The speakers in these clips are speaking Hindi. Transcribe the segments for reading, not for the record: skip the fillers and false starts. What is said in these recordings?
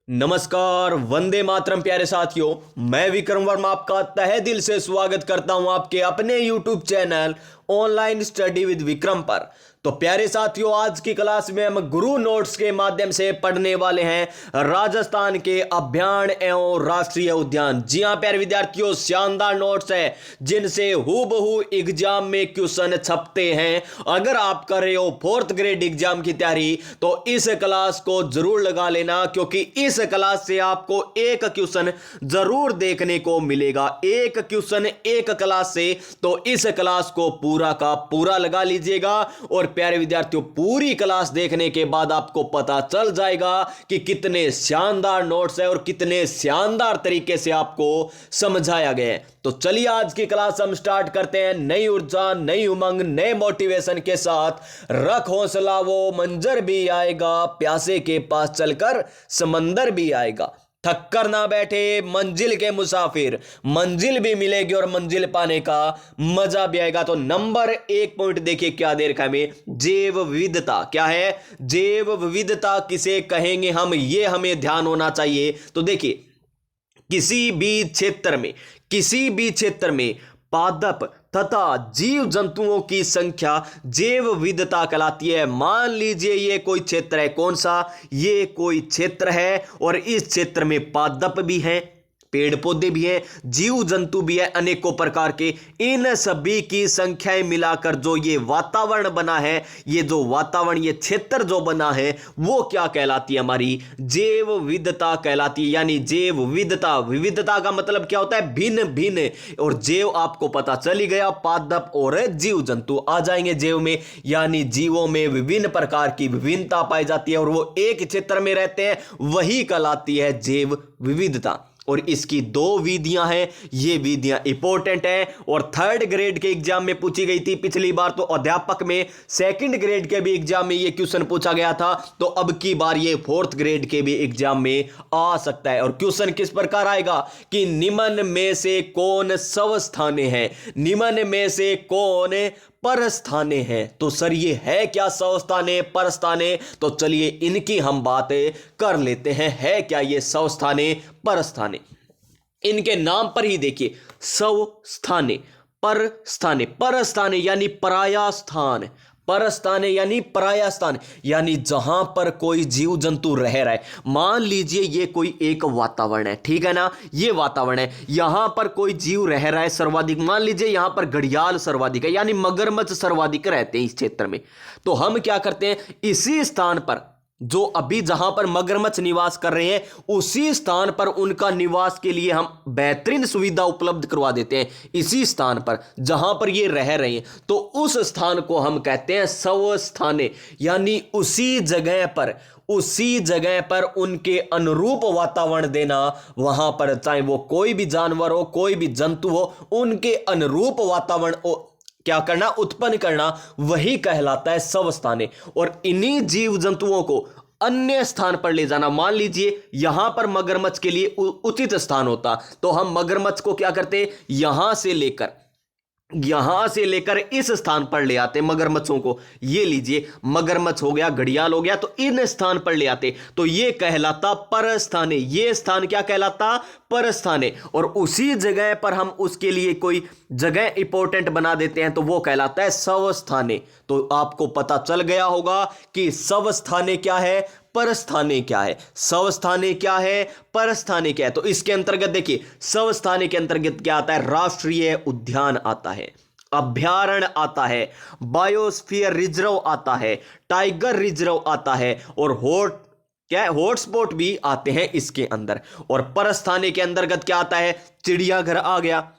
नमस्कार, वंदे मातरम प्यारे साथियों। मैं विक्रम वर्मा आपका तहे दिल से स्वागत करता हूं आपके अपने YouTube channel online study with Vikram पर। तो प्यारे साथियों, आज की क्लास में हम गुरु नोट्स के माध्यम से पढ़ने वाले हैं राजस्थान के अभयारण्य एवं राष्ट्रीय उद्यान। जी हां प्यारे विद्यार्थियों, शानदार नोट्स है जिनसे हूबहू एग्जाम में क्वेश्चन छपते हैं। अगर आप कर रहे हो 4th ग्रेड एग्जाम की तैयारी तो इस क्लास को जरूर लगा लेना, क्योंकि इस क्लास से आपको एक क्वेश्चन जरूर देखने को मिलेगा। एक क्वेश्चन एक क्लास से, तो इस क्लास को पूरा का पूरा लगा लीजिएगा। और प्यारे विद्यार्थियों, पूरी क्लास देखने के बाद आपको पता चल जाएगा कि कितने शानदार नोट्स है और कितने शानदार तरीके से आपको समझाया गया है। तो चलिए आज की क्लास हम स्टार्ट करते हैं नई ऊर्जा, नई उमंग, नए मोटिवेशन के साथ। रख हौसला, वो मंजर भी आएगा, प्यासे के पास चलकर समंदर भी आएगा। थक कर ना बैठे मंजिल के मुसाफिर, मंजिल भी मिलेगी और मंजिल पाने का मजा भी आएगा। तो नंबर 1 पॉइंट देखिए क्या दे रखा है हमें, जैव विविधता। क्या है? जैव विविधता किसे कहेंगे हम, ये हमें ध्यान होना चाहिए। तो देखिए, किसी भी क्षेत्र में पादप तथा जीव जंतुओं की संख्या जैव विविधता कहलाती है। मान लीजिए ये कोई क्षेत्र है, कौन सा? ये कोई क्षेत्र है और इस क्षेत्र में पादप भी हैं, पेड़ पौधे भी हैं, जीव जंतु भी है, अनेकों प्रकार के। इन सभी की संख्याएं मिलाकर जो ये वातावरण बना है, ये जो वातावरण, ये क्षेत्र जो बना है, वो क्या कहलाती है? हमारी जैव विविधता कहलाती है। यानी जैव विविधता, विविधता का मतलब क्या होता है? भिन्न भिन्न। और जैव आपको पता चल ही गया, पादप और जीव जंतु आ जाएंगे जैव में। यानी जीवों में विभिन्न प्रकार की विभिन्नता पाई जाती है और वो एक क्षेत्र में रहते हैं, वही कहलाती है जैव विविधता। और इसकी 2 विधियां हैं, ये विधियां इंपॉर्टेंट हैं और 3rd ग्रेड के एग्जाम में पूछी गई थी पिछली बार। तो अध्यापक में 2nd ग्रेड के भी एग्जाम में ये क्वेश्चन पूछा गया था, तो अब की बार ये 4th ग्रेड के भी एग्जाम में आ सकता है। और क्वेश्चन किस प्रकार आएगा कि निम्न में से कौन स्वस्थाने हैं, निम्न में से कौन परस्थाने हैं। तो सर ये है क्या स्वस्थाने, परस्थाने? तो चलिए इनकी हम बातें कर लेते हैं। है क्या ये स्वस्थाने, परस्थाने? इनके नाम पर ही देखिए, स्वस्थाने, परस्थाने। परस्थाने यानी पराया स्थान, परस्थाने यानी पराया स्थान, यानी जहां पर कोई जीव जंतु रह रहा है। मान लीजिए ये कोई एक वातावरण है, ठीक है ना, ये वातावरण है, यहां पर कोई जीव रह रहा है सर्वाधिक। मान लीजिए यहां पर घड़ियाल सर्वाधिक है, यानी मगरमच्छ सर्वाधिक रहते हैं इस क्षेत्र में। तो हम क्या करते हैं, इसी स्थान पर, जो अभी जहां पर मगरमच्छ निवास कर रहे हैं, उसी स्थान पर उनका निवास के लिए हम बेहतरीन सुविधा उपलब्ध करवा देते हैं। इसी स्थान पर जहां पर ये रह रहे हैं, तो उस स्थान को हम कहते हैं स्वस्थाने। यानी उसी जगह पर उनके अनुरूप वातावरण देना। वहां पर चाहे वो कोई भी जानवर हो, कोई भी जंतु हो, उनके अनुरूप वातावरण क्या करना, उत्पन्न करना, वही कहलाता है स्वस्थाने। और इन्हीं जीव जंतुओं को अन्य स्थान पर ले जाना। मान लीजिए यहां पर मगरमच्छ के लिए उचित स्थान होता, तो हम मगरमच्छ को क्या करते, यहां से लेकर इस स्थान पर ले आते मगरमच्छों को। ये लीजिए, मगरमच्छ हो गया, घड़ियाल हो गया, तो इन स्थान पर ले आते, तो ये कहलाता परस्थाने। ये स्थान क्या कहलाता, परस्थाने। और उसी जगह पर हम उसके लिए कोई जगह इंपॉर्टेंट बना देते हैं, तो वो कहलाता है स्वस्थाने। तो आपको पता चल गया होगा कि स्वस्थाने क्या है, परस्थाने क्या है। स्वस्थाने क्या है, परस्थाने क्या है। तो इसके अंतर्गत देखिए, स्वस्थाने के अंतर्गत क्या आता है, राष्ट्रीय उद्यान आता है, अभयारण्य आता है, बायोस्फीयर रिजर्व आता है, टाइगर रिजर्व आता है, और हॉटस्पॉट भी आते हैं इसके अंदर। और परस्थाने के अंतर्गत क्या आता है, चिड़ियाघर आ गया,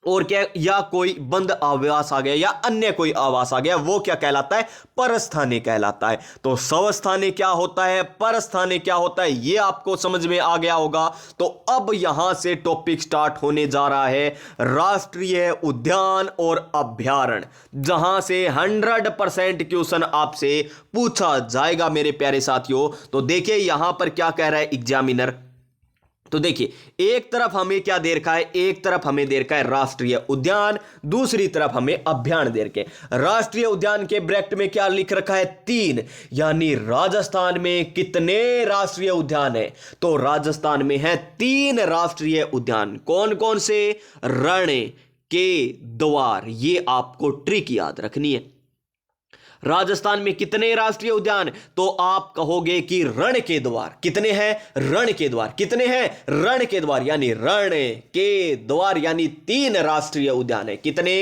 और क्या, या कोई बंद आवास आ गया, या अन्य कोई आवास आ गया, वो क्या कहलाता है, परस्थाने कहलाता है। तो स्वस्थाने क्या होता है, परस्थाने क्या होता है, ये आपको समझ में आ गया होगा। तो अब यहां से टॉपिक स्टार्ट होने जा रहा है राष्ट्रीय उद्यान और अभयारण्य, जहां से 100% क्वेश्चन आपसे पूछा जाएगा मेरे प्यारे साथियों। तो देखिए यहां पर क्या कह रहा है एग्जामिनर। तो देखिए एक तरफ हमें क्या दे रखा है, एक तरफ हमें दे रखा है राष्ट्रीय उद्यान, दूसरी तरफ हमें अभ्यारण्य दे रखे। राष्ट्रीय उद्यान के ब्रैकेट में क्या लिख रखा है, 3, यानी राजस्थान में कितने राष्ट्रीय उद्यान है, तो राजस्थान में है 3 राष्ट्रीय उद्यान। कौन कौन से, रण के द्वार, ये आपको ट्रिक याद रखनी है। राजस्थान में कितने राष्ट्रीय उद्यान, तो आप कहोगे कि रण के द्वार। कितने हैं, रण के द्वार। कितने हैं, रण के द्वार, यानी रण के द्वार, यानी 3 राष्ट्रीय उद्यान है। कितने,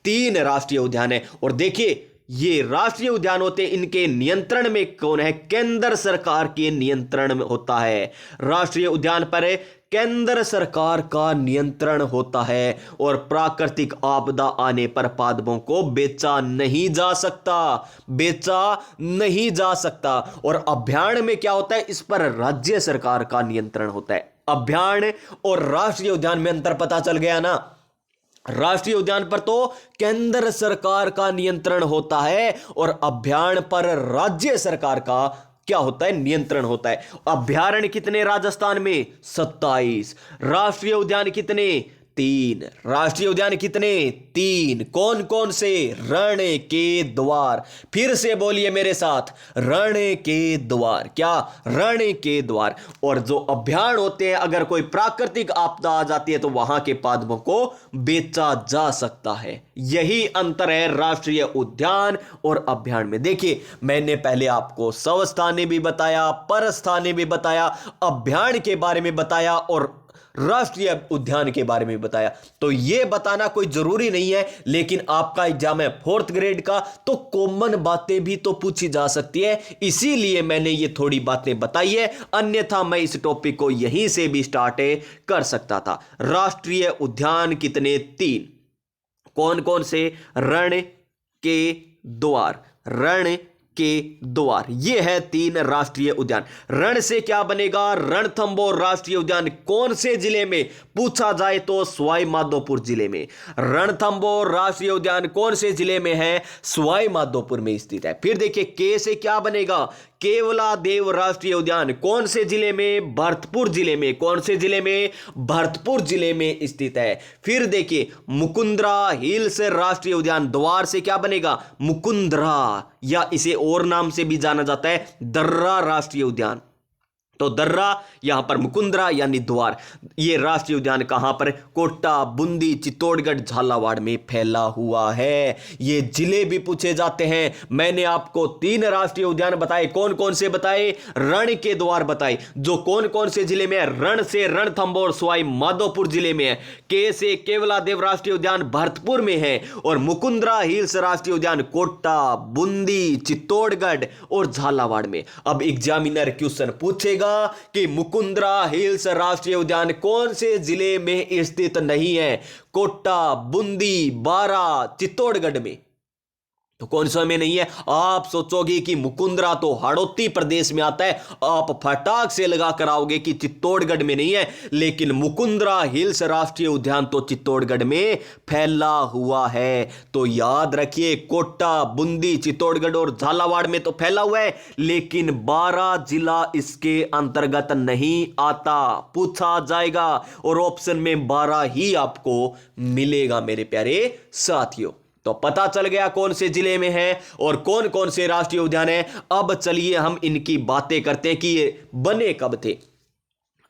3 राष्ट्रीय उद्यान है। और देखिए ये राष्ट्रीय उद्यान होते, इनके नियंत्रण में कौन है, केंद्र सरकार के नियंत्रण में होता है। राष्ट्रीय उद्यान पर केंद्र सरकार का नियंत्रण होता है। और प्राकृतिक आपदा आने पर पादपों को बेचा नहीं जा सकता, बेचा नहीं जा सकता। और अभ्यारण्य में क्या होता है, इस पर राज्य सरकार का नियंत्रण होता है। अभ्यारण्य और राष्ट्रीय उद्यान में अंतर पता चल गया ना। राष्ट्रीय उद्यान पर तो केंद्र सरकार का नियंत्रण होता है और अभ्यारण्य पर राज्य सरकार का क्या होता है, नियंत्रण होता है। अभ्यारण्य कितने राजस्थान में, 27। राष्ट्रीय उद्यान कितने, 3। राष्ट्रीय उद्यान कितने, 3। कौन कौन से, रण के द्वार। फिर से बोलिए मेरे साथ, रण के द्वार। क्या, रण के द्वार। और जो अभ्यारण्य होते हैं, अगर कोई प्राकृतिक आपदा आ जाती है तो वहां के पादपों को बेचा जा सकता है। यही अंतर है राष्ट्रीय उद्यान और अभ्यारण्य में। देखिए मैंने पहले आपको स्वस्थानी भी बताया, परस्थानी भी बताया, अभ्यारण्य के बारे में बताया और राष्ट्रीय उद्यान के बारे में बताया। तो यह बताना कोई जरूरी नहीं है, लेकिन आपका एग्जाम है 4th ग्रेड का, तो कॉमन बातें भी तो पूछी जा सकती है, इसीलिए मैंने ये थोड़ी बातें बताई है। अन्यथा मैं इस टॉपिक को यहीं से भी स्टार्ट कर सकता था। राष्ट्रीय उद्यान कितने, 3। कौन कौन से, रण के द्वार, रण के द्वार, ये है 3 राष्ट्रीय उद्यान। रण से क्या बनेगा, रणथंभौर राष्ट्रीय उद्यान कौन से जिले में, पूछा जाए तो सवाई माधोपुर जिले में। रणथंभौर राष्ट्रीय उद्यान कौन से जिले में है, सवाई माधोपुर में स्थित है। फिर देखिए के से क्या बनेगा, केवलादेव राष्ट्रीय उद्यान कौन से जिले में, भरतपुर जिले में। कौन से जिले में, भरतपुर जिले में स्थित है। फिर देखिए मुकुंदरा हिल्स राष्ट्रीय उद्यान, द्वार से क्या बनेगा, मुकुंदरा, या इसे और नाम से भी जाना जाता है दर्रा राष्ट्रीय उद्यान। तो दर्रा, यहां पर मुकुंदरा यानी द्वार। ये राष्ट्रीय उद्यान कहां पर, कोटा, बूंदी, चित्तौड़गढ़, झालावाड़ में फैला हुआ है। ये जिले भी पूछे जाते हैं। मैंने आपको 3 राष्ट्रीय उद्यान बताए। कौन कौन से बताए, रण के द्वार बताए, जो कौन कौन से जिले में है, रण से रणथंभौर सवाई माधोपुर जिले में है। के से केवलादेव राष्ट्रीय उद्यान भरतपुर में है। और मुकुंदरा हिल्स राष्ट्रीय उद्यान कोटा, बूंदी, चित्तौड़गढ़ और झालावाड़ में। अब एग्जामिनर क्वेश्चन पूछेगा कि मुकुंदरा हिल्स राष्ट्रीय उद्यान कौन से जिले में स्थित नहीं है, कोटा, बूंदी, बारा, चित्तौड़गढ़ में। तो कौन सा में नहीं है। आप सोचोगे कि मुकुंदरा तो हाड़ौती प्रदेश में आता है, आप फटाक से लगा कर आओगे कि चित्तौड़गढ़ में नहीं है, लेकिन मुकुंदरा हिल्स राष्ट्रीय उद्यान तो चित्तौड़गढ़ में फैला हुआ है। तो याद रखिए, कोटा, बूंदी, चित्तौड़गढ़ और झालावाड़ में तो फैला हुआ है, लेकिन 12 जिला इसके अंतर्गत नहीं आता, पूछा जाएगा और ऑप्शन में 12 ही आपको मिलेगा मेरे प्यारे साथियों। तो पता चल गया कौन से जिले में है और कौन कौन से राष्ट्रीय उद्यान है। अब चलिए हम इनकी बातें करते हैं कि ये बने कब थे।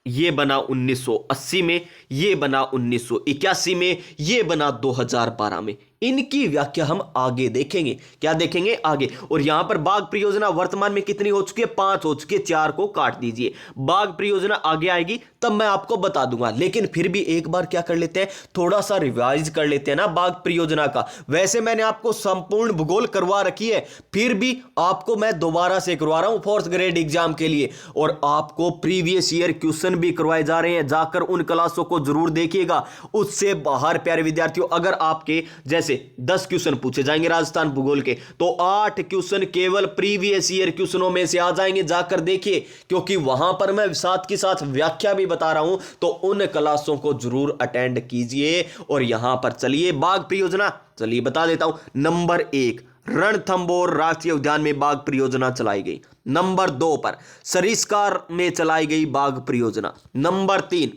ये बना 1980 में, ये बना 1981 में, ये बना 2012 में। इनकी व्याख्या हम आगे देखेंगे। क्या देखेंगे, आगे। और यहां पर बाघ परियोजना वर्तमान में कितनी हो चुकी है, 5 हो चुकी है, 4 को काट दीजिए। बाघ परियोजना आगे आएगी तब मैं आपको बता दूंगा, लेकिन फिर भी एक बार क्या कर लेते हैं, थोड़ा सा रिवाइज कर लेते हैं ना बाघ परियोजना का। वैसे मैंने आपको संपूर्ण भूगोल करवा रखी है, फिर भी आपको मैं दोबारा से करवा रहा हूं 4th ग्रेड एग्जाम के लिए। और आपको प्रीवियस ईयर क्वेश्चन भी करवाए जा रहे हैं, जाकर उन क्लासों को जरूर देखिएगा। उससे बाहर प्यारे विद्यार्थियों, अगर आपके जैसे 10 क्वेश्चन पूछे जाएंगे राजस्थान भूगोल के, तो 8 क्वेश्चन केवल प्रीवियस ईयर क्वेश्चनों में से आ जाएंगे, जाकर देखिए, क्योंकि वहां पर मैं साथ के साथ व्याख्या भी बता रहा हूं। तो उन क्लासों को जरूर अटेंड कीजिए। और यहां पर चलिए बाघ परियोजना, चलिए बता देता हूं। नंबर 1 रणथंभौर राष्ट्रीय उद्यान में बाघ परियोजना चलाई गई। नंबर 2 पर सरिस्का में चलाई गई बाघ परियोजना। नंबर 3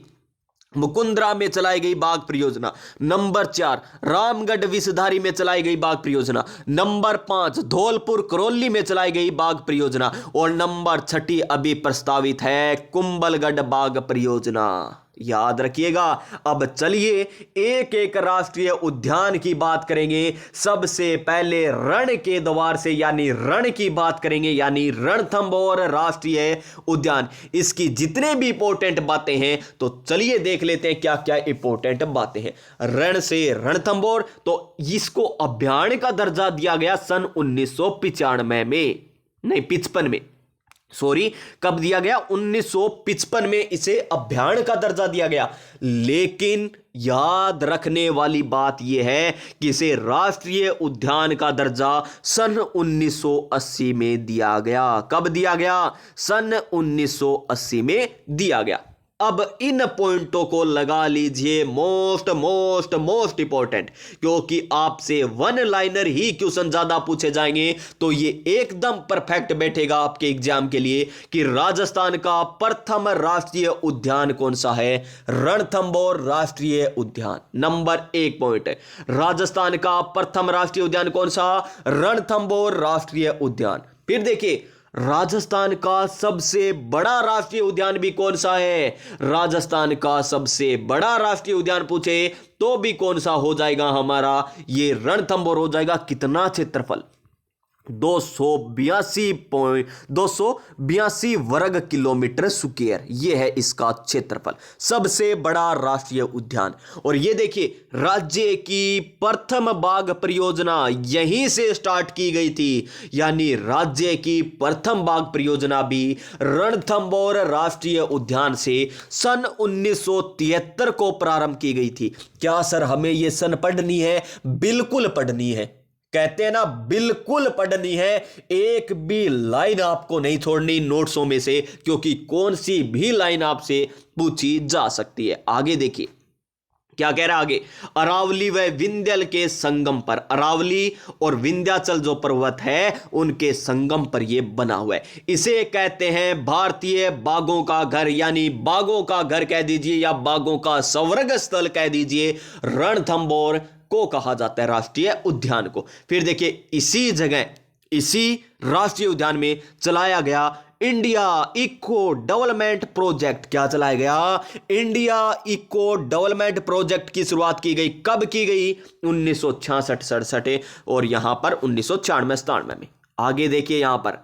मुकुंदरा में चलाई गई बाघ परियोजना। नंबर 4 रामगढ़ विषधारी में चलाई गई बाघ परियोजना। नंबर 5 धौलपुर करौली में चलाई गई बाघ परियोजना। और नंबर 6 अभी प्रस्तावित है कुंभलगढ़ बाघ परियोजना। याद रखिएगा। अब चलिए एक एक राष्ट्रीय उद्यान की बात करेंगे। सबसे पहले रण के द्वार से यानी रण की बात करेंगे, यानी रणथंभौर राष्ट्रीय उद्यान। इसकी जितने भी इंपॉर्टेंट बातें हैं तो चलिए देख लेते हैं क्या क्या इंपॉर्टेंट बातें हैं। रण से रणथंभौर, तो इसको अभयारण्य का दर्जा दिया गया सन 1995 में, नहीं 55 में, सॉरी, कब दिया गया? 1955 में इसे अभयारण्य का दर्जा दिया गया। लेकिन याद रखने वाली बात यह है कि इसे राष्ट्रीय उद्यान का दर्जा सन 1980 में दिया गया। कब दिया गया? सन 1980 में दिया गया। अब इन पॉइंटों को लगा लीजिए मोस्ट इंपॉर्टेंट, क्योंकि आपसे वन लाइनर ही क्वेश्चन ज्यादा पूछे जाएंगे तो ये एकदम परफेक्ट बैठेगा आपके एग्जाम के लिए कि राजस्थान का प्रथम राष्ट्रीय उद्यान कौन सा है? रणथंभौर राष्ट्रीय उद्यान। नंबर 1 पॉइंट, राजस्थान का प्रथम राष्ट्रीय उद्यान कौन सा? रणथंभौर राष्ट्रीय उद्यान। फिर देखिए राजस्थान का सबसे बड़ा राष्ट्रीय उद्यान भी कौन सा है? राजस्थान का सबसे बड़ा राष्ट्रीय उद्यान पूछे तो भी कौन सा हो जाएगा हमारा? ये रणथंभौर हो जाएगा। कितना क्षेत्रफल? 282 वर्ग किलोमीटर स्क्वायर, यह है इसका क्षेत्रफल। सबसे बड़ा राष्ट्रीय उद्यान। और ये देखिए राज्य की प्रथम बाघ परियोजना यहीं से स्टार्ट की गई थी, यानी राज्य की प्रथम बाघ परियोजना भी रणथंभौर राष्ट्रीय उद्यान से सन 1973 को प्रारंभ की गई थी। क्या सर हमें यह सन पढ़नी है? बिल्कुल पढ़नी है। कहते हैं ना, बिल्कुल पढ़नी है। एक भी लाइन आपको नहीं छोड़नी नोट्सों में से, क्योंकि कौन सी भी लाइन आपसे पूछी जा सकती है। आगे देखिए क्या कह रहा है आगे। अरावली व विंध्याचल के संगम पर, अरावली और विंध्याचल जो पर्वत है उनके संगम पर यह बना हुआ है। इसे कहते हैं भारतीय बाघों का घर, यानी बाघों का घर कह दीजिए या बाघों का स्वर्ग स्थल कह दीजिए। रणथंभौर को कहा जाता है राष्ट्रीय उद्यान को। फिर देखिए इसी जगह, इसी राष्ट्रीय उद्यान में चलाया गया इंडिया इको डेवलपमेंट प्रोजेक्ट। क्या चलाया गया? इंडिया इको डेवलपमेंट प्रोजेक्ट की शुरुआत की गई। कब की गई? 1966-67 और यहां पर 1996-97 में। आगे देखिए यहां पर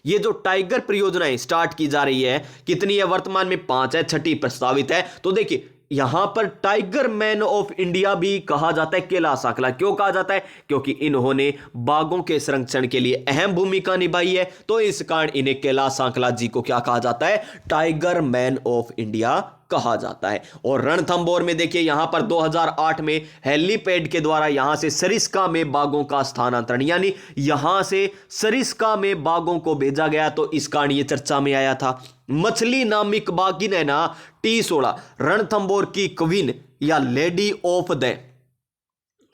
ये जो टाइगर परियोजनाएं स्टार्ट की जा रही है, कितनी है? वर्तमान में 5 है, 6ठी प्रस्तावित है। तो देखिए यहां पर टाइगर मैन ऑफ इंडिया भी कहा जाता है कैलाश आंकला। क्यों कहा जाता है? क्योंकि इन्होंने बाघों के संरक्षण के लिए अहम भूमिका निभाई है, तो इस कारण इन्हें कैलाश आंकला जी को क्या कहा जाता है? टाइगर मैन ऑफ इंडिया कहा जाता है। और रणथंभौर में देखिए यहां पर 2008 में हेलीपैड के द्वारा यहां से सरिस्का में बाघों का स्थानांतरण, यानी यहां से सरिस्का में बाघों को भेजा गया, तो इस कारण यह चर्चा में आया था। मछली नामिक बाघिन है ना T16, रणथंभौर की क्वीन या lady of the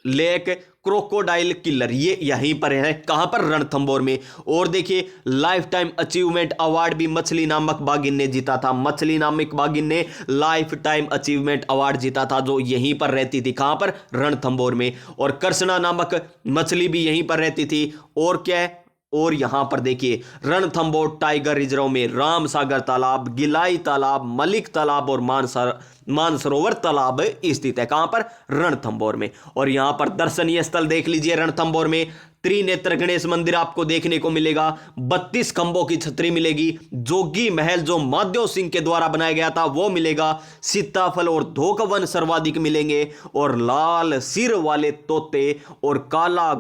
lake crocodile killer, ये यहीं पर है। कहां पर? रणथंभौर में। और देखिए लाइफ टाइम अचीवमेंट अवार्ड भी मछली नामक बाघिन ने जीता था। मछली नामक बाघिन ने लाइफ टाइम अचीवमेंट अवार्ड जीता था, जो यहीं पर रहती थी। कहां पर? रणथंभौर में। और कृष्णा नामक मछली भी यहीं पर रहती थी। और क्या है? और यहां पर देखिए रणथंभौर टाइगर रिजर्व में रामसागर तालाब, गिलाई तालाब, मलिक तालाब और मानसरोवर तालाब स्थित है। कहां पर? रणथंभौर में। और यहां पर दर्शनीय स्थल देख लीजिए रणथंभौर में। त्रिनेत्र गणेश मंदिर आपको देखने को मिलेगा, 32 खंभों की छतरी मिलेगी, जोगी महल जो माधव सिंह के द्वारा बनाया गया था वो मिलेगा, सीताफल और धोकवन सर्वाधिक मिलेंगे, और लाल सिर वाले तोते और काला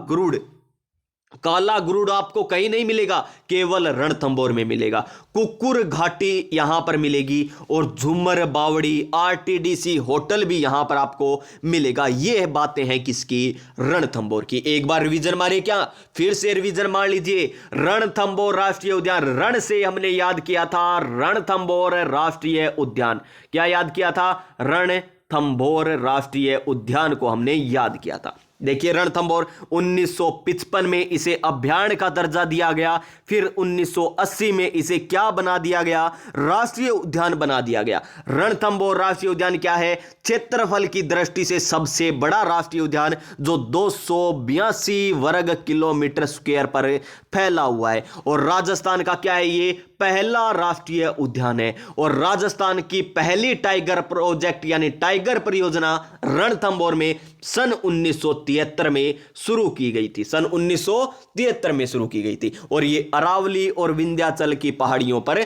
गरुड़ आपको कहीं नहीं मिलेगा, केवल रणथंभौर में मिलेगा। कुकुर घाटी यहां पर मिलेगी, और झूमर बावड़ी आरटीडीसी होटल भी यहां पर आपको मिलेगा। ये बातें हैं किसकी? रणथंभौर की। एक बार रिवीजन मारिए, क्या फिर से रिवीजन मार लीजिए। रणथंभौर राष्ट्रीय उद्यान, रण से हमने याद किया था रणथंभौर राष्ट्रीय उद्यान। क्या याद किया था? रणथंभौर राष्ट्रीय उद्यान को हमने याद किया था। देखिए रणथंभौर 1955 में इसे अभयारण्य का दर्जा दिया गया, फिर 1980 में इसे क्या बना दिया गया, राष्ट्रीय उद्यान बना दिया गया। रणथंभौर राष्ट्रीय उद्यान क्या है, क्षेत्रफल की दृष्टि से सबसे बड़ा राष्ट्रीय उद्यान जो 282 वर्ग किलोमीटर स्क्वायर पर फैला हुआ है। और राजस्थान का क्या है, ये पहला राष्ट्रीय उद्यान है। और राजस्थान की पहली टाइगर प्रोजेक्ट यानी टाइगर परियोजना रणथंभौर में सन 1973 में शुरू की गई थी, सन 1973 में शुरू की गई थी। और ये अरावली और विंध्याचल की पहाड़ियों पर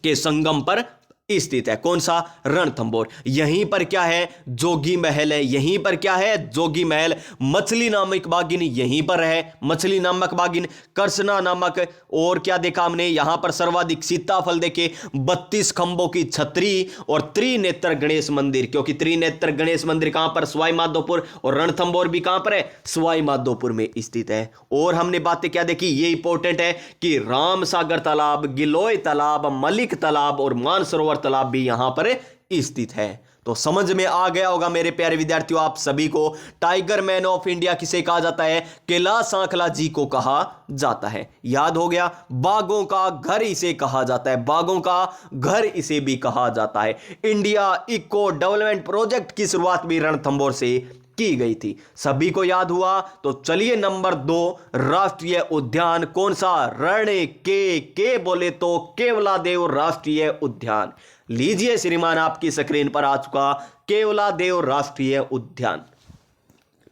के संगम पर स्थित है। कौन सा, रणथंभौर। यहीं पर क्या है, जोगी महल है। यहीं पर क्या है, जोगी महल। मछली नामक बागिन यहीं पर है, मछली नामक बागिन, कर्सना नामक। और क्या देखा हमने, यहां पर सर्वाधिक सीताफल देखे, 32 खंभों की छतरी और त्रिनेत्र गणेश मंदिर। क्योंकि त्रिनेत्र गणेश मंदिर कहां पर, सवाई माधोपुर। और रणथंभौर भी कहां पर है, सवाई माधोपुर में स्थित है। और हमने बातें क्या देखी, ये इंपॉर्टेंट है कि राम सागर तालाब, गिलोय तालाब, मलिक तालाब और मानसरोवर तालाब भी यहां पर स्थित है। तो समझ में आ गया होगा मेरे प्यारे विद्यार्थियों आप सभी को, टाइगर मैन ऑफ इंडिया किसे कहा जाता है, कैलाश सांखला जी को कहा जाता है। याद हो गया, बागों का घर इसे कहा जाता है, बागों का घर इसे भी कहा जाता है। इंडिया इको डेवलपमेंट प्रोजेक्ट की शुरुआत भी रणथंभौर से की गई थी। सभी को याद हुआ। तो चलिए नंबर 2 राष्ट्रीय उद्यान कौन सा, रण के बोले तो केवलादेव राष्ट्रीय उद्यान। लीजिए श्रीमान आपकी स्क्रीन पर आ चुका केवलादेव राष्ट्रीय उद्यान।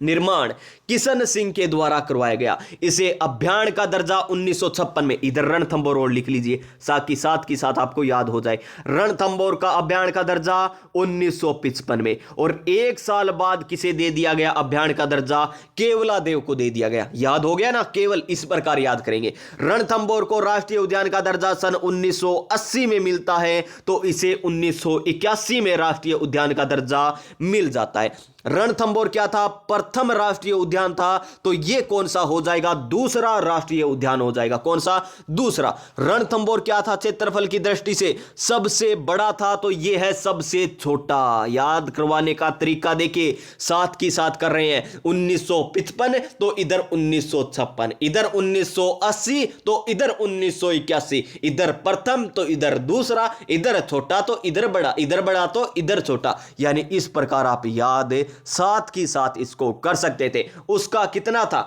निर्माण किशन सिंह के द्वारा करवाया गया। इसे अभयारण्य का दर्जा 1956 में, इधर रणथंभौर और लिख लीजिए साथ की साथ आपको याद हो जाए, रणथंभौर का अभयारण्य का दर्जा 1955 में। और एक साल बाद किसे दे दिया गया अभयारण्य का दर्जा, केवलादेव को दे दिया गया। याद हो गया ना, केवल इस प्रकार याद करेंगे। रणथंभौर को राष्ट्रीय उद्यान का दर्जा सन 1980 में मिलता है, तो इसे 1981 में राष्ट्रीय उद्यान का दर्जा मिल जाता है। रणथंभौर क्या था, प्रथम राष्ट्रीय उद्यान था, तो यह कौन सा हो जाएगा, दूसरा राष्ट्रीय उद्यान हो जाएगा। कौन सा, दूसरा। रणथंभौर क्या था, क्षेत्रफल की दृष्टि से सबसे बड़ा था, तो यह है सबसे छोटा। याद करवाने का तरीका देखिए, साथ की साथ कर रहे हैं। 1955 तो इधर 1956, इधर 1980 तो इधर 1981, इधर प्रथम तो इधर दूसरा, इधर छोटा तो इधर बड़ा, इधर बड़ा तो इधर छोटा। यानी इस प्रकार आप याद साथ की साथ इसको कर सकते थे। उसका कितना था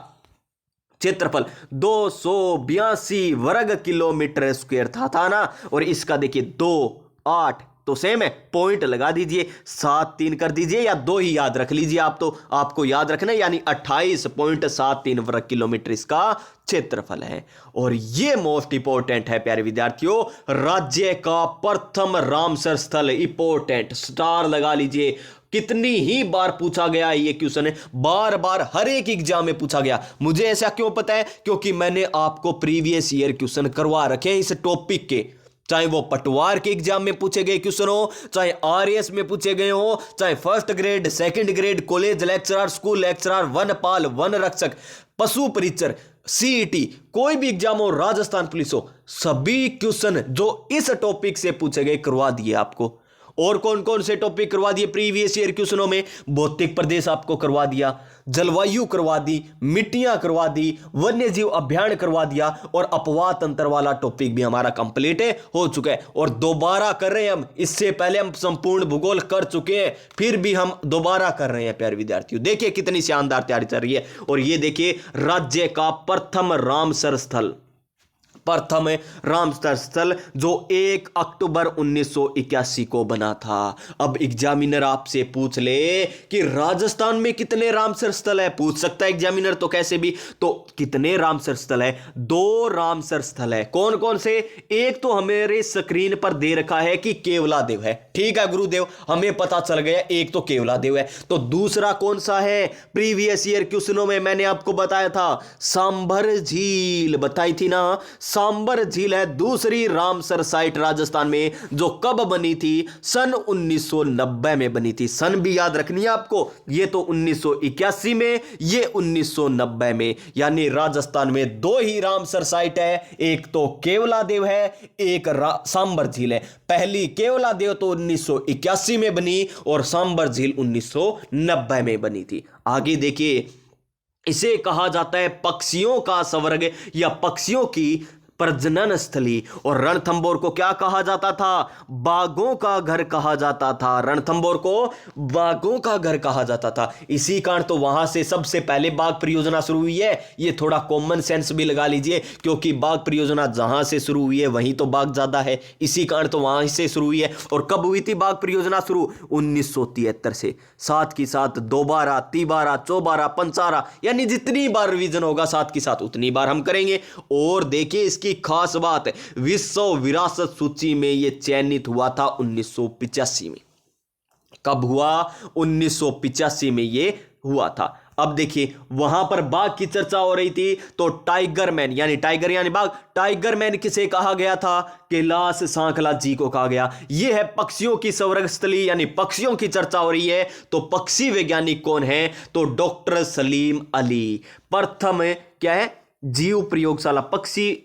क्षेत्रफल, 282 वर्ग किलोमीटर स्क्वायर था ना। और इसका देखिए 2, 8 तो सेम है, पॉइंट लगा दीजिए, 7, 3 कर दीजिए या 2 ही याद रख लीजिए आप, तो आपको याद रखना है। यानी 28.73 वर्ग किलोमीटर इसका क्षेत्रफल है। और ये मोस्ट इंपॉर्टेंट है प्यारे विद्यार्थियों, राज्य का प्रथम रामसर स्थल। इंपॉर्टेंट, स्टार लगा लीजिए। कितनी ही बार पूछा गया ये क्वेश्चन है, बार बार हर एक एग्जाम में पूछा गया। मुझे ऐसा क्यों पता है, क्योंकि मैंने आपको प्रीवियस ईयर क्वेश्चन करवा रखे हैं इस टॉपिक के। चाहे वो पटवार के एग्जाम में पूछे गए क्वेश्चन हो, चाहे आरएस में पूछे गए हो, चाहे first grade, second grade, college lecturer, school lecturer, वनपाल, वन रक्षक, पशु परिचर, सीईटी, कोई भी एग्जाम हो, राजस्थान पुलिस हो, सभी क्वेश्चन जो इस टॉपिक से पूछे गए करवा दिए आपको। और कौन कौन से टॉपिक करवा दिए प्रीवियस ईयर क्वेश्चनों में, भौतिक प्रदेश आपको करवा दिया, जलवायु करवा दी, मिट्टियां करवा दी, वन्य जीव अभ्यारण्य करवा दिया, और अपवाह तंत्र वाला टॉपिक भी हमारा कंप्लीट हो चुका है। और दोबारा कर रहे हैं हम, इससे पहले हम संपूर्ण भूगोल कर चुके हैं, फिर भी हम दोबारा कर रहे हैं प्यारे विद्यार्थियों। देखिए कितनी शानदार तैयारी चल रही है। और ये देखिए, राज्य का प्रथम रामसर स्थल, प्रथम रामसर स्थल जो 1 अक्टूबर 1981 को बना था। अब एग्जामिनर आपसे पूछ ले कि राजस्थान में कितने रामसर स्थल है, पूछ सकता है एग्जामिनर तो कैसे भी। तो कितने रामसर स्थल है, 2 रामसर स्थल है। कौन कौन से, एक तो हमारे स्क्रीन पर दे रखा है कि केवलादेव है, ठीक है गुरुदेव, हमें पता चल गया, एक तो केवलादेव है। तो दूसरा कौन सा है, प्रीवियस ईयर क्वेश्चनों में मैंने आपको बताया था, सांभर झील बताई थी ना, सांबर झील है दूसरी रामसर साइट राजस्थान में, जो कब बनी थी? सन 1990 में बनी थी। सन भी याद रखनी है आपको, ये तो 1981 में, ये 1990 में। यानी राजस्थान में दो ही रामसर साइट है, एक तो केवलादेव है, एक सांबर झील है। पहली केवलादेव तो 1981 में बनी और सांबर झील 1990 में बनी थी। आगे देखिए, इसे कहा जाता है पक्षियों का स्वर्ग या पक्षियों की प्रजनन स्थली। और रणथंभौर को क्या कहा जाता था? बाघों का घर कहा जाता था। रणथंभौर को बाघों का घर कहा जाता था। इसी कारण तो वहां से सबसे पहले बाघ परियोजना शुरू हुई है। ये थोड़ा कॉमन सेंस भी लगा लीजिए, क्योंकि बाघ परियोजना जहां से शुरू हुई है वहीं तो बाघ ज्यादा है, इसी कारण तो वहां से शुरू हुई है। और कब हुई थी बाघ परियोजना शुरू? 1973 से। साथ की साथ दोबारा, तिबारा, चौबारा, पंचारा, यानी जितनी बार रिवीजन होगा साथ की साथ उतनी बार हम करेंगे। और देखिए इसकी खास बात है, विश्व विरासत सूची में यह चयनित हुआ था 1985 में। कब हुआ? 1985 में यह हुआ था। अब देखिए वहां पर बाघ की चर्चा हो रही थी, तो टाइगर मैन यानी टाइगर यानी बाघ, टाइगर मैन किसे कहा गया था? कैलाश सांखला जी को कहा गया। यह है पक्षियों की स्वर्ग स्थली, यानी पक्षियों की चर्चा हो रही है। तो पक्षी वैज्ञानिक कौन है? तो डॉक्टर सलीम अली। प्रथम क्या है? जीव प्रयोगशाला, पक्षी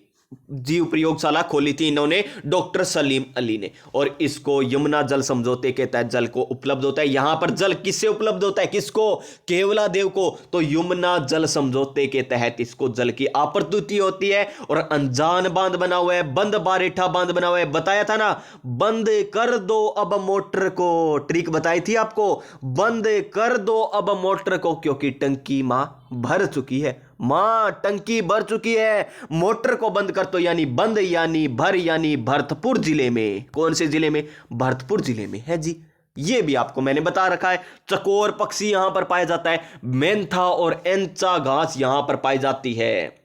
जीव प्रयोगशाला खोली थी इन्होंने, डॉक्टर सलीम अली ने। और इसको यमुना जल समझौते के तहत जल को उपलब्ध होता है। यहां पर जल किससे उपलब्ध होता है? किसको? केवलादेव को। तो यमुना जल समझौते के तहत इसको जल की आपूर्ति होती है। और अनजान बांध बना हुआ है, बंद बारेठा बांध बना हुआ है। बताया था ना, बंद कर दो अब मोटर को, ट्रिक बताई थी आपको, बंद कर दो अब मोटर को, क्योंकि टंकी मां भर चुकी है। मां टंकी भर चुकी है, मोटर को बंद कर। तो यानी बंद यानी भर, यानी भरतपुर जिले में। कौन से जिले में? भरतपुर जिले में है जी। ये भी आपको मैंने बता रखा है। चकोर पक्षी यहां पर पाया जाता है। मेंथा और एंचा घास यहां पर पाई जाती है।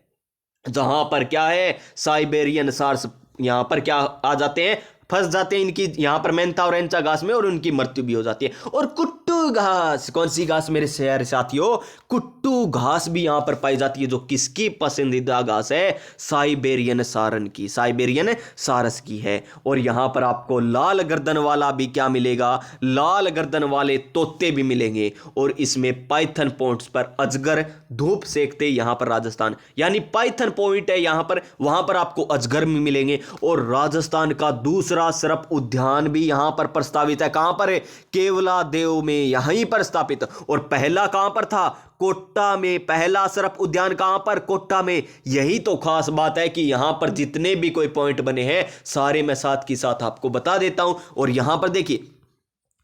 जहां पर क्या है? साइबेरियन सार्स यहां पर क्या आ जाते हैं? फंस जाते हैं इनकी यहां पर मेंथा और एंचा घास में, और उनकी मृत्यु भी हो जाती है। और कुट्टू घास, कौन सी घास मेरे शहर साथियों? कुट्टू घास भी यहां पर पाई जाती है, जो किसकी पसंदीदा घास है? साइबेरियन सारन की, साइबेरियन सारस की है। और यहां पर आपको लाल गर्दन वाला भी क्या मिलेगा? लाल गर्दन वाले तोते भी मिलेंगे। और इसमें पाइथन पॉइंट्स पर अजगर धूप सेकते यहां पर राजस्थान, यानी पाइथन पॉइंट है यहां पर, वहां पर आपको अजगर भी मिलेंगे। और राजस्थान का दूसरा सर्प उद्यान भी यहां पर प्रस्तावित है। कहां पर है? केवलादेव में, यहीं पर स्थापित। और पहला कहां पर था? कोट्टा में। पहला सर्प उद्यान कहां पर? कोट्टा में। यही तो खास बात है कि यहां पर जितने भी कोई पॉइंट बने हैं सारे मैं साथ की साथ आपको बता देता हूं। और यहां पर देखिए,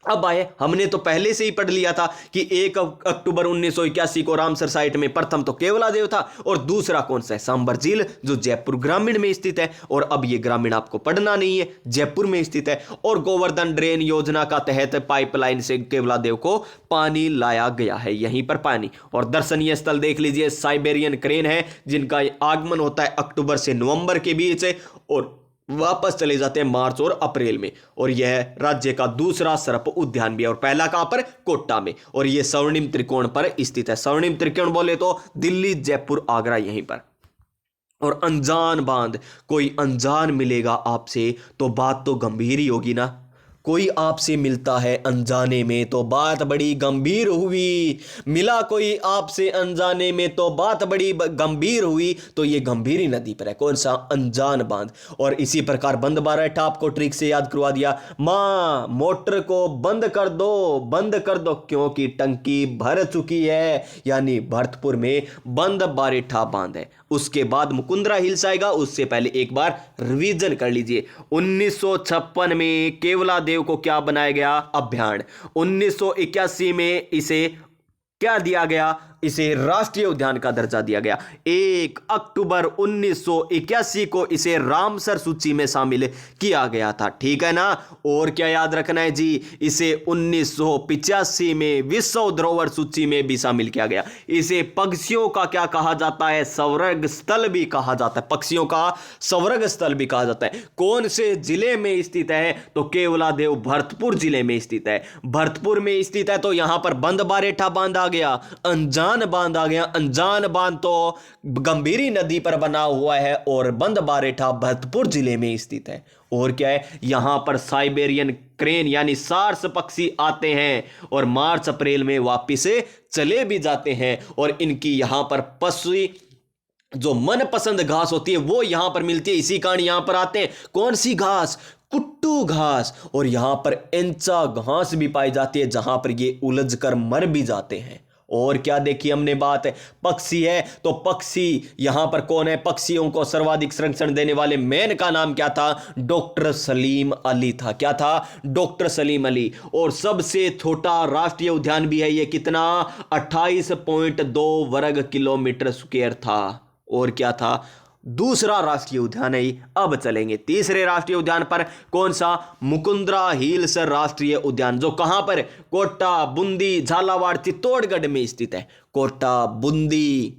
अब आए, हमने तो पहले से ही पढ़ लिया था कि 1 अक्टूबर 1981 को रामसर साइट में प्रथम तो केवलादेव था, और दूसरा कौन सा है? सांबर झील, जो जयपुर ग्रामीण में स्थित है। और अब ये ग्रामीण आपको पढ़ना नहीं है, जयपुर में स्थित है। और गोवर्धन ड्रेन योजना का तहत पाइपलाइन से केवलादेव को पानी लाया गया है, यहीं पर पानी। और दर्शनीय स्थल देख लीजिए, साइबेरियन क्रेन है, जिनका आगमन होता है अक्टूबर से नवंबर के बीच, और वापस चले जाते हैं मार्च और अप्रैल में। और यह राज्य का दूसरा सर्प उद्यान भी है। और पहला कहां पर? कोट्टा में। और यह स्वर्णिम त्रिकोण पर स्थित है। स्वर्णिम त्रिकोण बोले तो दिल्ली, जयपुर, आगरा, यहीं पर। और अनजान बांध, कोई अनजान मिलेगा आपसे तो बात तो गंभीर ही होगी ना। कोई आपसे मिलता है अनजाने में तो बात बड़ी गंभीर हुई। मिला कोई आपसे अनजाने में तो बात बड़ी गंभीर हुई। तो ये गंभीरी नदी पर है। कौन सा? अनजान बांध। और इसी प्रकार बंद बारेठा आपको ट्रिक से याद करवा दिया। मां मोटर को बंद कर दो, बंद कर दो, क्योंकि टंकी भर चुकी है, यानी भरतपुर में बंद बारेठा बांध है। उसके बाद मुकुंदरा हिल्स आएगा, उससे पहले एक बार रिवीजन कर लीजिए। 1956 में केवलादेव को क्या बनाया गया? अभयारण्य। 1981 में इसे क्या दिया गया? इसे राष्ट्रीय उद्यान का दर्जा दिया गया। 1 अक्टूबर 1981 को इसे रामसर सूची में शामिल किया गया था। ठीक है ना। और क्या याद रखना है जी, इसे 1985 में विश्व धरोहर सूची में भी शामिल किया गया। इसे पक्षियों का क्या कहा जाता है? स्वर्ग स्थल भी कहा जाता है। पक्षियों का स्वर्ग स्थल भी कहा जाता है। कौन से जिले में स्थित है? तो केवलादेव भरतपुर जिले में स्थित है। भरतपुर में स्थित है तो यहां पर बंद बारेठा बांध आ गया, अनजान अनजान बांध आ गया। अनजान बांध तो गंभीरी नदी पर बना हुआ है और बंद बारेठा भरतपुर जिले में स्थित है। और क्या है, यहां पर साइबेरियन क्रेन यानी सार्स पक्षी आते हैं और मार्च अप्रैल में वापिस चले भी जाते हैं। और इनकी यहां पर पशु जो मनपसंद घास होती है वो यहां पर मिलती है। इसी कारण यहां पर आते हैं। कौन सी घास? कुट्टू घास। और यहां पर एंचा घास भी पाई जाती है जहां पर ये उलझ कर मर भी जाते हैं। और क्या देखी हमने बात, पक्षी है तो पक्षी यहां पर कौन है? पक्षियों को सर्वाधिक संरक्षण देने वाले मैन का नाम क्या था? डॉक्टर सलीम अली था। क्या था? डॉक्टर सलीम अली। और सबसे छोटा राष्ट्रीय उद्यान भी है ये, कितना? 28.2 वर्ग किलोमीटर स्क्वायर था। और क्या था? दूसरा राष्ट्रीय उद्यान है। अब चलेंगे तीसरे राष्ट्रीय उद्यान पर। कौन सा? मुकुंद्रा हिल्स राष्ट्रीय उद्यान, जो कहां पर? कोटा, बूंदी, झालावाड़, चित्तौड़गढ़ में स्थित है। कोटा, बूंदी,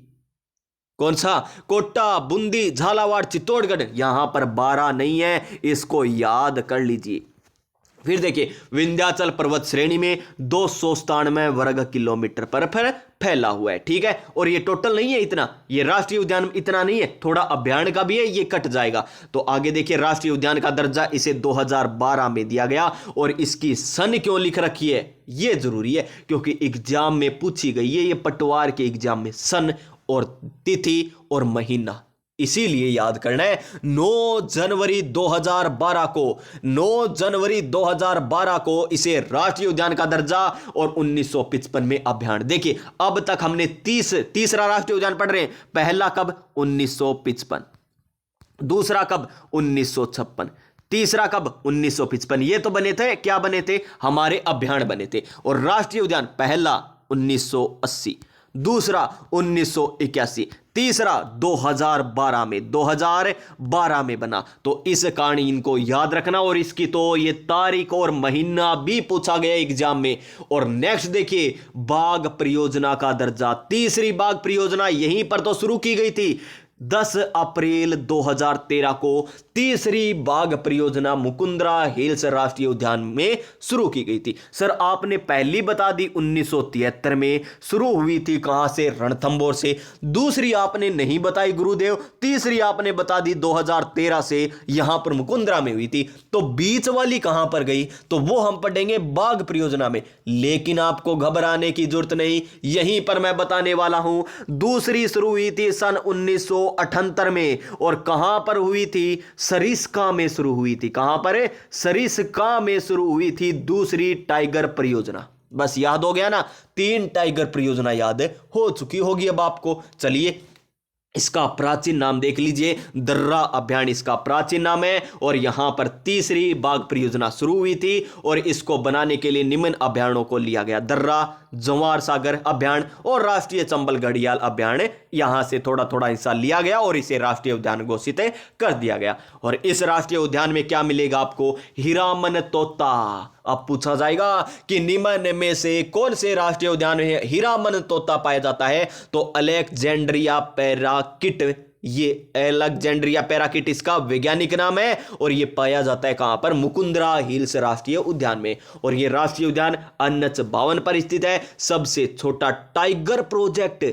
कौन सा? कोटा, बूंदी, झालावाड़, चित्तौड़गढ़। यहां पर 12 नहीं है, इसको याद कर लीजिए। फिर देखिए, विंध्याचल पर्वत श्रेणी में 297 वर्ग किलोमीटर पर फैला हुआ है। ठीक है, और ये टोटल नहीं है इतना, ये राष्ट्रीय उद्यान इतना नहीं है, थोड़ा अभ्यारण्य का भी है, ये कट जाएगा। तो आगे देखिए, राष्ट्रीय उद्यान का दर्जा इसे 2012 में दिया गया। और इसकी सन क्यों लिख रखी है ये जरूरी है, क्योंकि एग्जाम में पूछी गई है, ये पटवार के एग्जाम में सन और तिथि और महीना, इसीलिए याद करना है। 9 जनवरी 2012 को 9 जनवरी 2012 को इसे राष्ट्रीय उद्यान का दर्जा और 1955 में अभ्यारण्य। देखिए, अब तक हमने तीसरा राष्ट्रीय उद्यान पढ़ रहे हैं। पहला कब? 1955। दूसरा कब? 1956। तीसरा कब? 1955। ये तो बने थे, क्या बने थे? हमारे अभ्यारण्य बने थे। और राष्ट्रीय उद्यान पहला 1980, दूसरा 1981, तीसरा 2012 में बना। तो इस कारण इनको याद रखना। और इसकी तो ये तारीख और महीना भी पूछा गया एग्जाम में। और नेक्स्ट देखिए, बाघ परियोजना का दर्जा। तीसरी बाघ परियोजना यहीं पर तो शुरू की गई थी। 10 अप्रैल 2013 को तीसरी बाघ परियोजना मुकुंद्रा हिल्स राष्ट्रीय उद्यान में शुरू की गई थी। सर आपने पहली बता दी 1973 में शुरू हुई थी। कहां से? रणथंभौर से। दूसरी आपने नहीं बताई गुरुदेव। तीसरी आपने बता दी 2013 से यहां पर मुकुंद्रा में हुई थी। तो बीच वाली कहां पर गई? तो वो हम पढ़ेंगे बाघ परियोजना में। लेकिन आपको घबराने की जरूरत नहीं, यहीं पर मैं बताने वाला हूं। दूसरी शुरू हुई थी सन 1978 में। और कहां पर हुई थी? सरिस्का में शुरू हुई थी। कहां पर? सरिस्का में शुरू हुई थी दूसरी टाइगर परियोजना। बस याद हो गया ना? 3 टाइगर परियोजना याद हो चुकी होगी अब आपको। चलिए, इसका प्राचीन नाम देख लीजिए, दर्रा अभ्यारण्य इसका प्राचीन नाम है। और यहां पर तीसरी बाघ परियोजना शुरू हुई थी। और इसको बनाने के लिए निम्न अभ्यारण्यों को लिया गया: दर्रा, जवार सागर अभ्यारण्य और राष्ट्रीय चंबल घड़ियाल अभ्यारण्य। यहां से थोड़ा थोड़ा हिस्सा लिया गया और इसे राष्ट्रीय उद्यान घोषित कर दिया गया। और इस राष्ट्रीय उद्यान में क्या मिलेगा आपको? हीरामन तोता। अब पूछा जाएगा कि निम्न में से कौन से राष्ट्रीय उद्यान में हीरामन तोता पाया जाता है? तो अलेक्जेंड्रिया पैराकिट, ये अलेक्जेंड्रिया पैराकिट इसका वैज्ञानिक नाम है। और ये पाया जाता है कहां पर? मुकुंद्रा हिल्स राष्ट्रीय उद्यान में। और ये राष्ट्रीय उद्यान NH 52 पर स्थित है। सबसे छोटा टाइगर प्रोजेक्ट,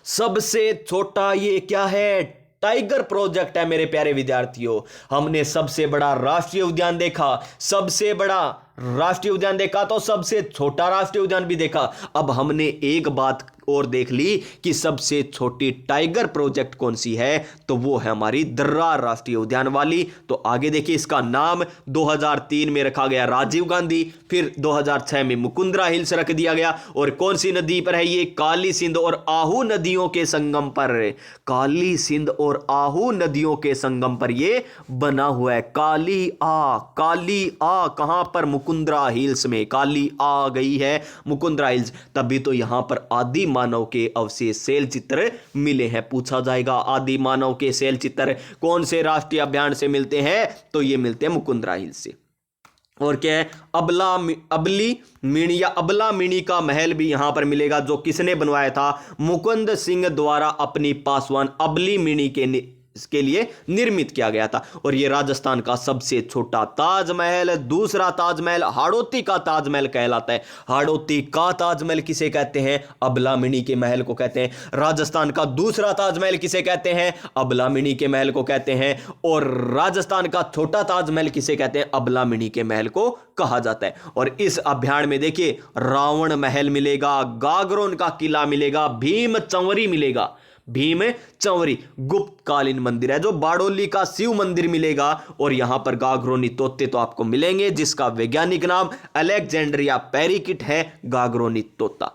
सबसे छोटा ये क्या है? टाइगर प्रोजेक्ट है मेरे प्यारे विद्यार्थियों। हमने सबसे बड़ा राष्ट्रीय उद्यान देखा, सबसे बड़ा राष्ट्रीय उद्यान देखा, तो सबसे छोटा राष्ट्रीय उद्यान भी देखा। अब हमने एक बात और देख ली कि सबसे छोटी टाइगर प्रोजेक्ट कौन सी है? तो वो है हमारी दर्रा राष्ट्रीय उद्यान वाली। तो आगे देखिए, इसका नाम 2003 में रखा गया राजीव गांधी, फिर 2006 में मुकुंद्रा हिल्स रख दिया गया। और कौन सी नदी पर है ये? काली सिंध और आहू नदियों के संगम पर। काली सिंध और आहू नदियों के संगम पर ये बना हुआ है। काली आ कहां पर? मुकुंद्रा हिल्स में। काली आ गई है मुकुंद्रा हिल्स। तभी तो यहां पर आदि मानव के अवशेष शैल चित्र मिले हैं। पूछा जाएगा आदि मानव के शैल चित्र कौन से राष्ट्रीय अभ्यारण्य से मिलते हैं? तो ये मिलते हैं मुकुंद्रा हिल्स से। और क्या है? अबला मिणी का महल भी यहां पर मिलेगा, जो किसने बनवाया था? मुकुंद सिंह द्वारा अपनी पासवान अबली मिणी के इसके लिए निर्मित किया गया था। और ये राजस्थान का सबसे छोटा ताजमहल, दूसरा ताजमहल हाड़ौती का ताजमहल कहलाता है। हाड़ौती का ताजमहल किसे कहते हैं? अबलामिनी के महल को कहते हैं। राजस्थान का दूसरा ताजमहल किसे कहते हैं? अबलामिनी के महल को कहते हैं। और राजस्थान का छोटा ताजमहल किसे कहते हैं? अबलामिनी के महल को कहा जाता है। और इस अभ्यारण्य में देखिए रावण महल मिलेगा, गागरोन का किला मिलेगा, भीम चंवरी मिलेगा, भीम चंवरी गुप्त कालीन मंदिर है, जो बाड़ोली का शिव मंदिर मिलेगा। और यहां पर गागरोनी तोते तो आपको मिलेंगे, जिसका वैज्ञानिक नाम अलेक्जेंड्रिया पेरिकिट है, गागरोनी तोता।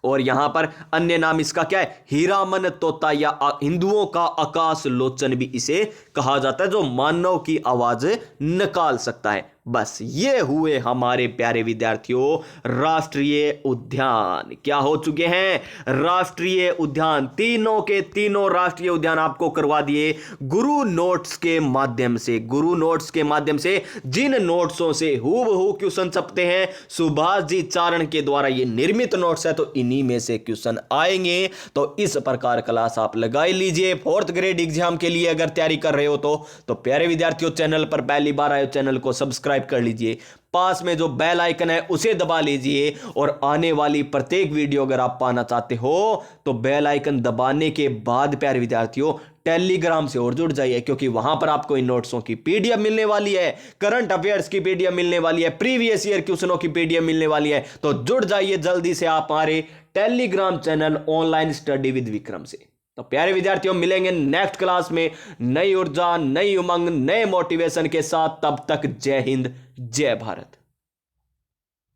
और यहां पर अन्य नाम इसका क्या है? हीरामन तोता, या हिंदुओं का आकाश लोचन भी इसे कहा जाता है, जो मानव की आवाज निकाल सकता है। बस ये हुए हमारे प्यारे विद्यार्थियों राष्ट्रीय उद्यान। क्या हो चुके हैं? राष्ट्रीय उद्यान। तीनों के तीनों राष्ट्रीय उद्यान आपको करवा दिए गुरु नोट्स के माध्यम से। गुरु नोट्स के माध्यम से जिन नोट्सों से हूबहू क्वेश्चन छपते हैं, सुभाष जी चारण के द्वारा ये निर्मित नोट्स है, तो इन्हीं में से क्वेश्चन आएंगे। तो इस प्रकार क्लास आप लगाई लीजिए। 4th ग्रेड एग्जाम के लिए अगर तैयारी कर रहे हो तो प्यारे विद्यार्थियों चैनल पर पहली बार आए, चैनल को सब्सक्राइब कर लीजिए, पास में जो बेल आइकन है उसे दबा लीजिए। और आने वाली प्रत्येक वीडियो अगर आप पाना चाहते हो तो बेल आइकन दबाने के बाद प्यारे विद्यार्थियों टेलीग्राम से और जुड़ जाइए, क्योंकि वहां पर आपको इन नोट्सों की पीडीएफ मिलने वाली है, करंट अफेयर्स की पीडीएफ मिलने वाली है, प्रीवियस ईयर क्वेश्चनों की पीडीएफ मिलने वाली है। तो जुड़ जाइए जल्दी से आप हमारे Telegram channel online study with Vikram से। तो प्यारे विद्यार्थियों मिलेंगे नेक्स्ट क्लास में नई ऊर्जा, नई उमंग, नए मोटिवेशन के साथ। तब तक जय हिंद, जय भारत।